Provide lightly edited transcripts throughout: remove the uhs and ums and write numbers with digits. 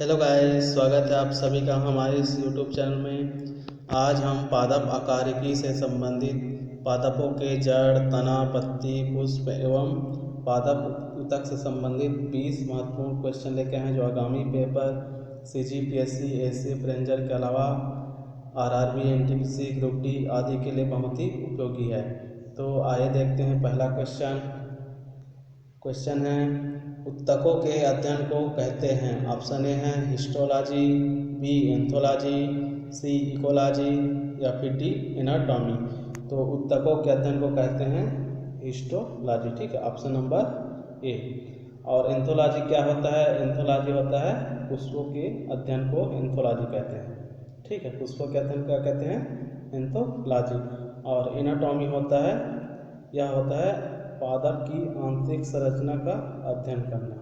Hello guys, स्वागत है आप सभी का हमारे इस यूट्यूब चैनल में। आज हम पादप आकारिकी से संबंधित पादपों के जड़, तना, पत्ती, पुष्प एवं पादप ऊतक से संबंधित 20 महत्वपूर्ण क्वेश्चन लेके आए हैं, जो आगामी पेपर CGPSC, ACF रेंजर के अलावा RRB, NTPC, ग्रुप डी आदि के लिए बहुत ही उपयोगी है। तो आइए देखते हैं। पहला क्वेश्चन है, ऊतकों के अध्ययन को कहते हैं। ऑप्शन ए है हिस्टोलॉजी, बी एंथोलॉजी, सी इकोलॉजी या फिर डी एनाटॉमी। तो ऊतकों के अध्ययन को कहते हैं हिस्टोलॉजी, ठीक है, ऑप्शन नंबर ए। और एंथोलॉजी क्या होता है? एंथोलॉजी होता है पुष्पों के अध्ययन को एंथोलॉजी कहते हैं, ठीक है। पुष्पों के अध्ययन क्या कहते हैं? एंथोलॉजी। और एनाटॉमी होता है, यह होता है पादप की आंतरिक संरचना का अध्ययन करना।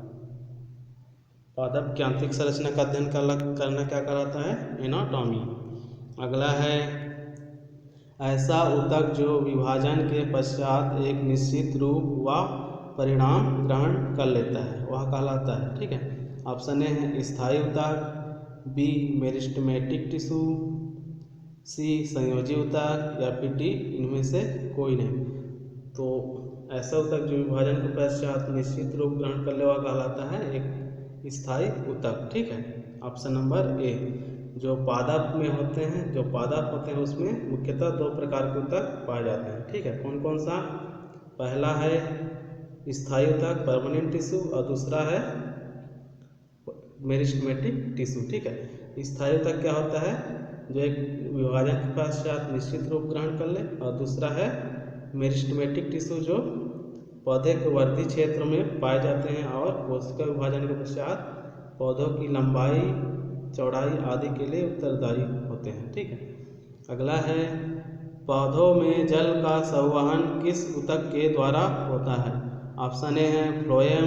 पादप की आंतरिक संरचना का अध्ययन करना क्या कहलाता है? एनाटॉमी। अगला है, ऐसा ऊतक जो विभाजन के पश्चात एक निश्चित रूप व परिणाम ग्रहण कर लेता है, वह कहलाता है, ठीक है। ऑप्शन ए है स्थायी ऊतक, बी मेरिस्टेमेटिक टिश्यू, सी संयोजी ऊतक या फिर डी इनमें से कोई नहीं। तो ऐसा ऊतक जो विभाजन के पश्चात निश्चित रूप ग्रहण कर ले, वह कहलाता है एक स्थायी ऊतक, ठीक है। Option number A. जो पादप होते हैं उसमें मुख्यतः दो प्रकार के ऊतक पाए जाते हैं, ठीक है। कौन कौन सा? पहला है स्थायी ऊतक, परमानेंट टिश्यू, और दूसरा है मेरिस्टेमेटिक टिश्यू, ठीक है। स्थायी ऊतक क्या होता है? जो एक विभाजन के पश्चात निश्चित रूप ग्रहण कर ले, और दूसरा है मेरिस्टेमेटिक टिश्यू, जो पौधे के वर्धी क्षेत्र में पाए जाते हैं और कोशिका विभाजन के पश्चात पौधों की लंबाई, चौड़ाई आदि के लिए उत्तरदायी होते हैं, ठीक है। अगला है, पौधों में जल का संवहन किस ऊतक के द्वारा होता है? ऑप्शन ए है फ्लोएम,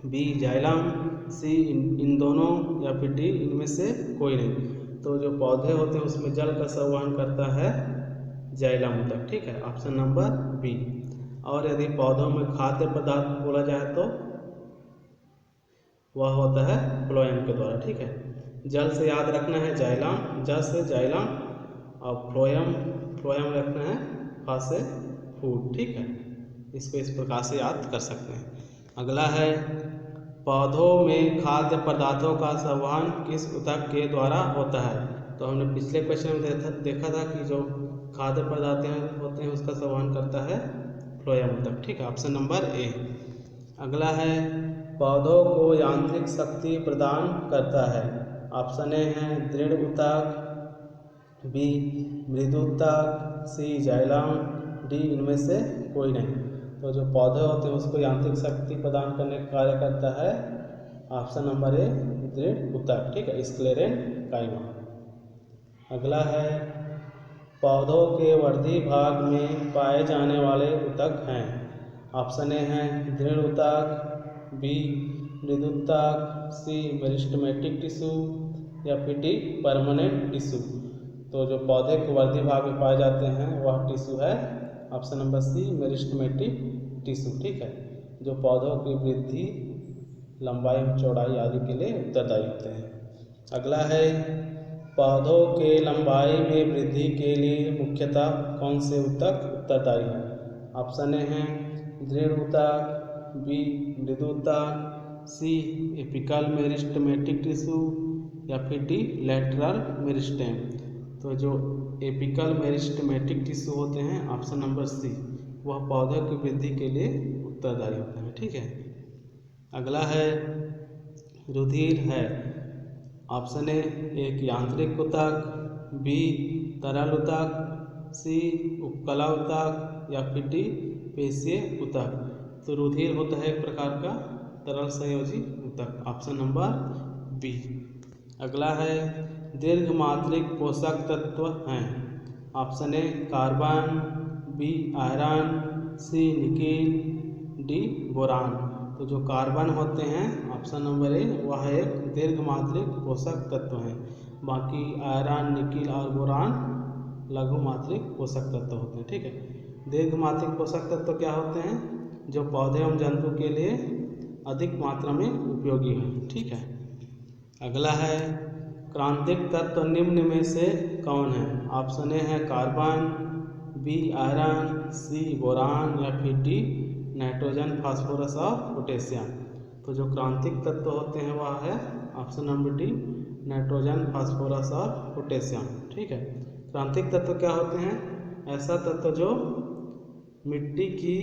बी जाइलम, सी इन दोनों या फिर डी इनमें से कोई नहीं। तो जो पौधे होते हैं उसमें जल का संवहन करता है जाइलम ऊतक, ठीक है, ऑप्शन नंबर बी। और यदि पौधों में खाद्य पदार्थ बोला जाए तो वह होता है फ्लोएम के द्वारा, ठीक है। जल से याद रखना है जाइलम, जल से जाइलम, और फ्लोएम रखना है फा से फूड, ठीक है। इसको इस प्रकार से याद कर सकते हैं। अगला है, पौधों में खाद्य पदार्थों का संवहन किस ऊतक के द्वारा होता है? तो हमने पिछले क्वेश्चन में देखा था कि जो खाद्य पदार्थ होते हैं उसका संवहन करता है फ्लोएम ऊतक, ठीक है, ऑप्शन नंबर ए। अगला है, पौधों को यांत्रिक शक्ति प्रदान करता है। ऑप्शन ए है दृढ़ ऊतक, बी मृदु ऊतक, सी जाइलम, डी इनमें से कोई नहीं। तो जो पौधे होते हैं उसको यांत्रिक शक्ति प्रदान करने का कार्य करता है ऑप्शन नंबर ए दृढ़ ऊतक, ठीक है, स्क्लेरेंकाइमा। अगला है, पौधों के वर्धी भाग में पाए जाने वाले ऊतक हैं। ऑप्शन ए है दृढ़ ऊतक, बी मृदु ऊतक, सी मेरिस्टेमेटिक टिश्यू या फिर डी परमानेंट टिश्यू। तो जो पौधे के वर्धी भाग में पाए जाते हैं वह टिश्यू है option number C meristematic tissue, ठीक है, जो पौधों की वृद्धि, लंबाई, चौड़ाई आदि के लिए उत्तरदायी होते हैं। अगला है, पौधों के लंबाई में वृद्धि के लिए मुख्यतः कौन से ऊतक उत्तरदायी है? ऑप्शन ए है दृढ़ ऊतक, बी मृदु ऊतक, सी एपिकल मेरिस्टेमेटिक टिश्यू या फिर डी लैटरल मेरिस्टेम। तो जो एपिकल मेरिस्टेमेटिक टिश्यू होते हैं ऑप्शन नंबर सी, वह पौधों की वृद्धि के लिए उत्तरदायी होते हैं, ठीक है। अगला है, रुधिर है। ऑप्शन ए एक यांत्रिक ऊतक, बी तरल ऊतक, सी उपकला ऊतक या फिर डी पेशीय ऊतक। तो रुधिर होता है एक प्रकार का तरल संयोजी ऊतक, ऑप्शन नंबर बी। अगला है, दीर्घ मात्रिक पोषक तत्व हैं। Option A carbon, B iron, C nickel, D boron. तो जो कार्बन होते हैं ऑप्शन नंबर ए, वह एक दीर्घ मात्रिक पोषक तत्व हैं। बाकी आयरन, निकेल और बोरान लघु मात्रिक पोषक तत्व होते हैं, ठीक है। दीर्घ मात्रिक पोषक तत्व क्या होते हैं? जो पौधे एवं जंतु के लिए अधिक मात्रा में उपयोगी हैं, ठीक है। अगला है क्रांतिक तत्व निम्न में से कौन है? ऑप्शन ए है कार्बन, बी आयरन, सी बोरान या फिर डी नाइट्रोजन, फास्फोरस और पोटेशियम। तो जो क्रांतिक तत्व होते हैं वह है option number D nitrogen, phosphorus और पोटेशियम। ठीक है, क्रांतिक तत्व क्या होते हैं? ऐसा तत्व जो मिट्टी की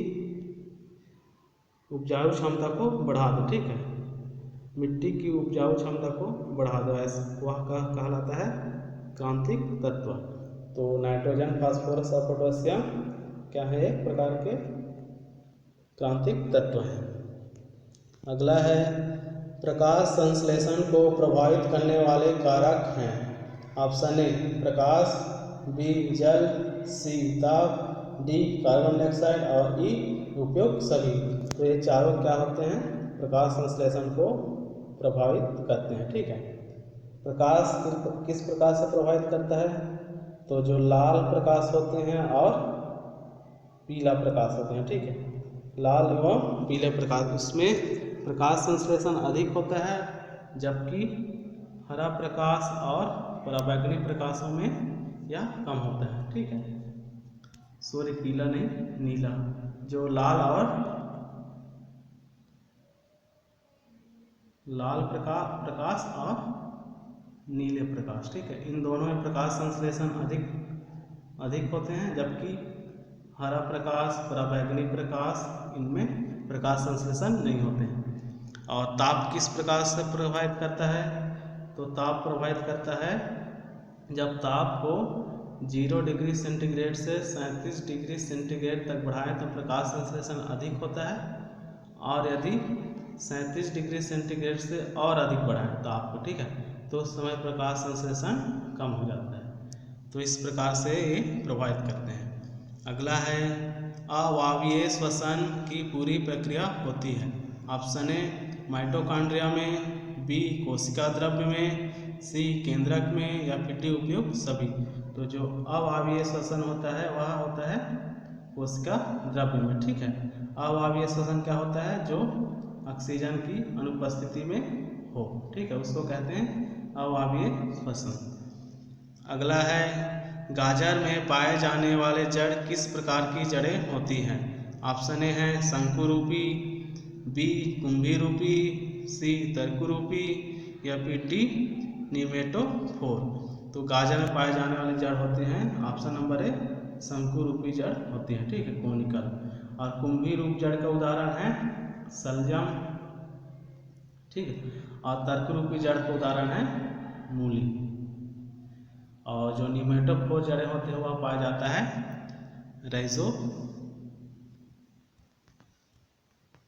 उपजाऊ क्षमता को बढ़ा दे। ठीक है, मिट्टी की उपजाऊ क्षमता को बढ़ा दो, वह कहलाता है क्रांतिक तत्व। तो नाइट्रोजन, फास्फोरस और पोटेशियम क्या है? एक प्रकार के क्रांतिक तत्व हैं। अगला है प्रकाश संश्लेषण को प्रभावित करने वाले कारक हैं। ऑप्शन ए प्रकाश, बी जल, सी ताप, डी कार्बन डाइऑक्साइड और ई उपयुक्त सभी। तो ये चारों क्या होते हैं? प्रकाश संश्लेषण को प्रभावित करते हैं। ठीक है, प्रकाश किस प्रकार से प्रभावित करता है? तो जो लाल प्रकाश होते हैं और पीला प्रकाश होते हैं। ठीक है, लाल एवं पीले प्रकाश, उसमें प्रकाश संश्लेषण अधिक होता है, जबकि हरा प्रकाश और पराबैंगनी प्रकाशों में यह कम होता है। ठीक है, सॉरी पीला नहीं, नीला। जो लाल प्रकाश और नीले प्रकाश, ठीक है, इन दोनों में प्रकाश संश्लेषण अधिक होते हैं, जबकि हरा प्रकाश, पराबैंगनी प्रकाश, इनमें प्रकाश संश्लेषण नहीं होते हैं। और ताप किस प्रकार से प्रभावित करता है? तो ताप प्रभावित करता है जब ताप को 0 डिग्री सेंटीग्रेड से 37 डिग्री सेंटीग्रेड तक बढ़ाएं तो प्रकाश संश्लेषण अधिक होता है, और यदि 37 डिग्री सेंटीग्रेड से और अधिक बढ़ाएं ताप को, ठीक है, तो उस समय प्रकाश संश्लेषण कम हो जाता है। तो इस प्रकार से ये प्रभावित करते हैं। अगला है अवायवीय श्वसन की पूरी प्रक्रिया होती है। ऑप्शन ए माइटोकॉन्ड्रिया में, बी कोशिका द्रव्य में, सी केंद्रक में या फिर डी उपयुक्त सभी। तो जो अवायवीय श्वसन होता है वह होता है कोशिका द्रव्य में। ठीक है, अवायवीय श्वसन क्या होता है? जो ऑक्सीजन की अनुपस्थिति में हो। ठीक है, उसको कहते हैं अवायवीय श्वसन। अगला है गाजर में पाए जाने वाले जड़ किस प्रकार की जड़ें होती हैं? ऑप्शन ए है शंकुरूपी, बी कुंभीरूपी, सी तर्कुरूपी या फिर डी निमेटोफोर। तो गाजर में पाए जाने वाले जड़ होते हैं ऑप्शन नंबर ए शंकुरूपी जड़ होती है। ठीक है, कोनिकल। और कुंभीरूप जड़ का उदाहरण है सलजम। ठीक है, और तर्करूपी जड़ का उदाहरण है मूली। और जो निमेटोफोर जड़ें होते हैं वह पाया जाता है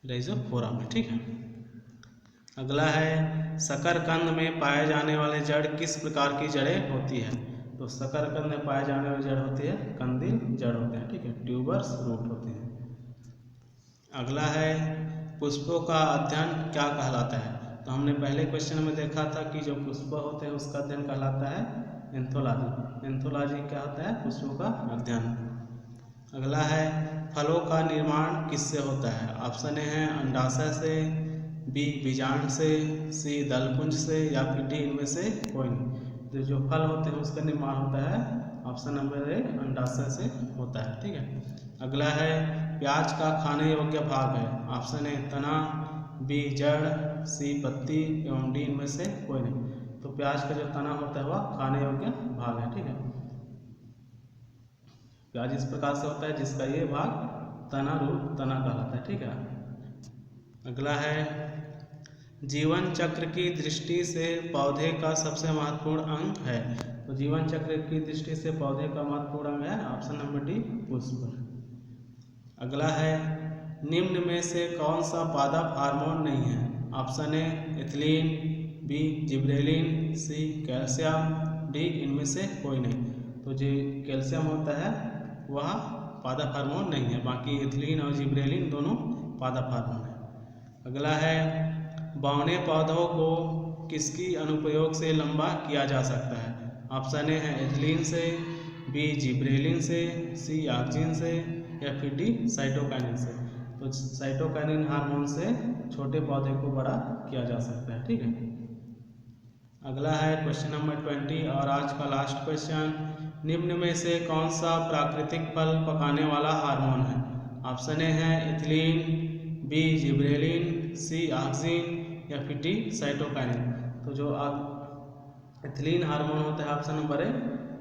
राइजोफोरा में। ठीक है, अगला है शकरकंद में पाए जाने वाले जड़ किस प्रकार की जड़ें होती है? तो शकरकंद में पाए जाने वाली जड़ होती है कंदील जड़ होते हैं। ठीक है, ट्यूबर्स रूट होते हैं। अगला है पुष्पों का अध्ययन क्या कहलाता है? तो हमने पहले क्वेश्चन में देखा था कि जो पुष्प होते हैं उसका अध्ययन कहलाता है एंथोलॉजी। एंथोलॉजी क्या होता है? पुष्पों का अध्ययन। अगला है फलों का निर्माण किससे होता है? ऑप्शन ए है अंडाशय से, बी बीजांड से, सी दलपुंज से या फिर डी इनमें से कोई नहीं। तो जो फल होते हैं उसका निर्माण होता है ऑप्शन नंबर ए अंडाशय से होता है। ठीक है, अगला है प्याज का खाने योग्य भाग है। ऑप्शन ए तना, बी जड़, सी पत्ती एवं डी इनमें से कोई नहीं। तो प्याज का जो तना होता है वह खाने योग्य भाग है। ठीक है, प्याज इस प्रकार से होता है जिसका ये भाग तना कहलाता है। ठीक है, अगला है जीवन चक्र की दृष्टि से पौधे का सबसे महत्वपूर्ण अंग है। तो जीवन चक्र की दृष्टि से पौधे का महत्वपूर्ण अंग है ऑप्शन नंबर डी पुष्प। अगला है निम्न में से कौन सा पादप हार्मोन नहीं है? Option A ethylene, B gibberellin, C calcium, D इनमें से कोई नहीं। तो जो कैल्शियम होता है वह पादप हार्मोन नहीं है, बाकी एथिलीन और जिब्रेलिन दोनों पादप हार्मोन है। अगला है बौने पौधों को किसकी अनुप्रयोग से लंबा किया जा सकता है? ऑप्शन ए है एथिलीन से, बी जिब्रेलिन से, सी ऑक्सिन से या फिर डी साइटोकाइनिन से। तो साइटोकाइनिन हार्मोन से छोटे पौधे को बड़ा किया जा सकता है। ठीक है, अगला है क्वेश्चन नंबर 20 और आज का लास्ट क्वेश्चन, निम्न में से कौन सा प्राकृतिक फल पकाने वाला हार्मोन है? ऑप्शन ए है इथिलीन, बी जिब्रेलिन, सी ऑक्सिन या फिर डी साइटोकाइनिन। तो जो इथिलीन हार्मोन होता है ऑप्शन नंबर ए,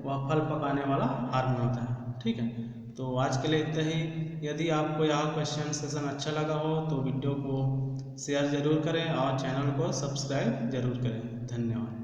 वह फल पकाने वाला हार्मोन होता है। ठीक है, तो आज के लिए इतना ही। यदि आपको यह क्वेश्चन सेशन अच्छा लगा हो तो वीडियो को शेयर जरूर करें और चैनल को सब्सक्राइब जरूर करें। धन्यवाद।